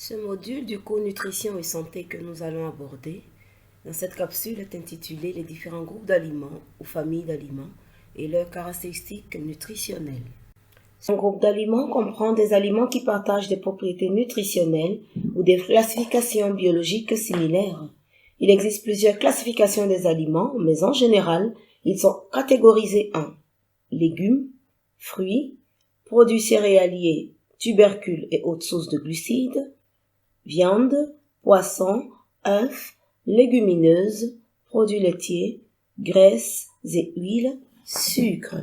Ce module du cours Nutrition et Santé que nous allons aborder dans cette capsule est intitulé Les différents groupes d'aliments ou familles d'aliments et leurs caractéristiques nutritionnelles. Un groupe d'aliments comprend des aliments qui partagent des propriétés nutritionnelles ou des classifications biologiques similaires. Il existe plusieurs classifications des aliments, mais en général, ils sont catégorisés en légumes, fruits, produits céréaliers, tubercules et autres sources de glucides, viande, poissons, œufs, légumineuses, produits laitiers, graisses et huiles, sucre.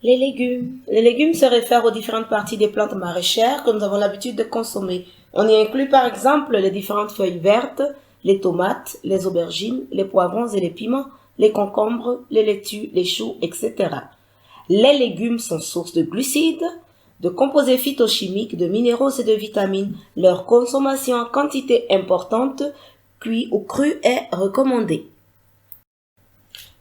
Les légumes. Les légumes se réfèrent aux différentes parties des plantes maraîchères que nous avons l'habitude de consommer. On y inclut par exemple les différentes feuilles vertes, les tomates, les aubergines, les poivrons et les piments, les concombres, les laitues, les choux, etc. Les légumes sont source de glucides, de composés phytochimiques, de minéraux et de vitamines. Leur consommation en quantité importante, cuit ou cru, est recommandée.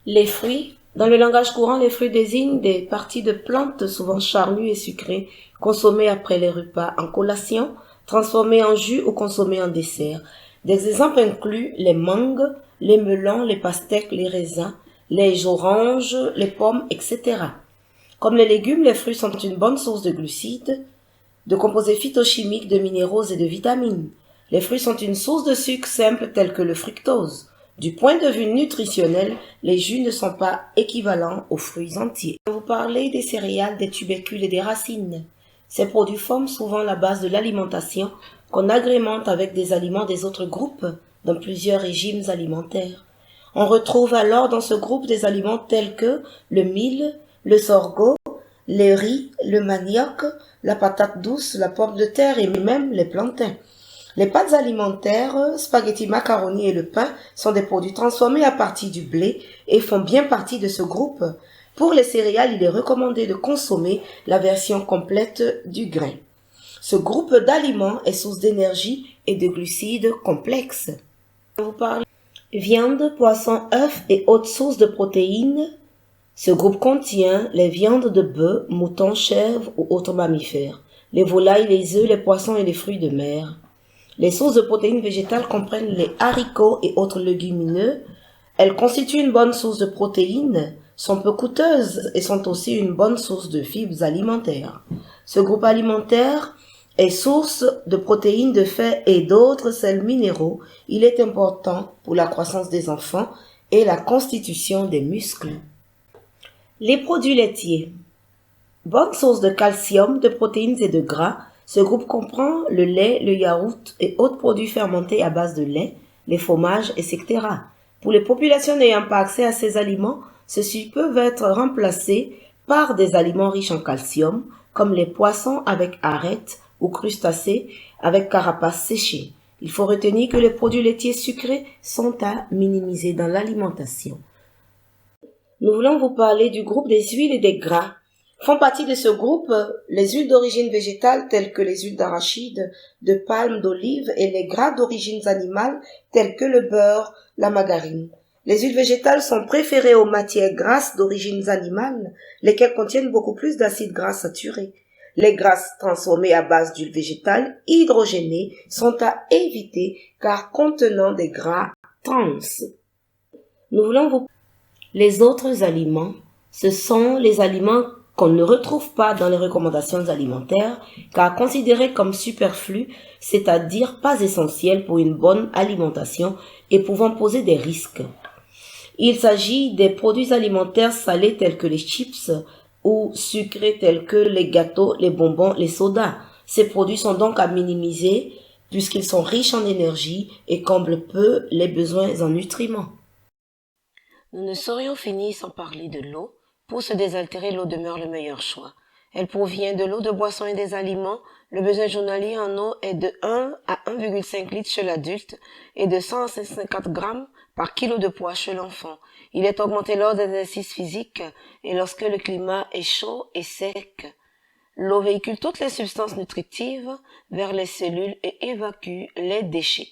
Les fruits. Dans le langage courant, les fruits désignent des parties de plantes souvent charnues et sucrées, consommées après les repas en collation, transformées en jus ou consommées en dessert. Des exemples incluent les mangues, les melons, les pastèques, les raisins, les oranges, les pommes, etc. Comme les légumes, les fruits sont une bonne source de glucides, de composés phytochimiques, de minéraux et de vitamines. Les fruits sont une source de sucre simple tel que le fructose. Du point de vue nutritionnel, les jus ne sont pas équivalents aux fruits entiers. Je vais vous parler des céréales, des tubercules et des racines. Ces produits forment souvent la base de l'alimentation qu'on agrémente avec des aliments des autres groupes dans plusieurs régimes alimentaires. On retrouve alors dans ce groupe des aliments tels que le mil, le sorgho, le riz, le manioc, la patate douce, la pomme de terre et même les plantains. Les pâtes alimentaires, spaghettis, macaroni et le pain sont des produits transformés à partir du blé et font bien partie de ce groupe. Pour les céréales, il est recommandé de consommer la version complète du grain. Ce groupe d'aliments est source d'énergie et de glucides complexes. Je vous parle viande, poisson, œufs et autres sources de protéines. Ce groupe contient les viandes de bœuf, mouton, chèvre ou autres mammifères, les volailles, les œufs, les poissons et les fruits de mer. Les sources de protéines végétales comprennent les haricots et autres légumineux. Elles constituent une bonne source de protéines, sont peu coûteuses et sont aussi une bonne source de fibres alimentaires. Ce groupe alimentaire est source de protéines, de fer et d'autres sels minéraux. Il est important pour la croissance des enfants et la constitution des muscles. Les produits laitiers. Bonne source de calcium, de protéines et de gras. Ce groupe comprend le lait, le yaourt et autres produits fermentés à base de lait, les fromages, etc. Pour les populations n'ayant pas accès à ces aliments, ceux-ci peuvent être remplacés par des aliments riches en calcium, comme les poissons avec arêtes ou crustacés avec carapace séchée. Il faut retenir que les produits laitiers sucrés sont à minimiser dans l'alimentation. Nous voulons vous parler du groupe des huiles et des gras. Font partie de ce groupe les huiles d'origine végétale telles que les huiles d'arachide, de palme, d'olive et les gras d'origine animale tels que le beurre, la margarine. Les huiles végétales sont préférées aux matières grasses d'origine animale, lesquelles contiennent beaucoup plus d'acides gras saturés. Les grasses transformées à base d'huile végétale hydrogénées sont à éviter car contenant des gras trans. Nous voulons vous les autres aliments, ce sont les aliments qu'on ne retrouve pas dans les recommandations alimentaires, car considérés comme superflus, c'est-à-dire pas essentiels pour une bonne alimentation et pouvant poser des risques. Il s'agit des produits alimentaires salés tels que les chips ou sucrés tels que les gâteaux, les bonbons, les sodas. Ces produits sont donc à minimiser puisqu'ils sont riches en énergie et comblent peu les besoins en nutriments. Nous ne saurions finir sans parler de l'eau. Pour se désaltérer, l'eau demeure le meilleur choix. Elle provient de l'eau de boisson et des aliments. Le besoin journalier en eau est de 1 à 1,5 litres chez l'adulte et de 100 à 150 grammes par kilo de poids chez l'enfant. Il est augmenté lors des exercices physiques et lorsque le climat est chaud et sec. L'eau véhicule toutes les substances nutritives vers les cellules et évacue les déchets.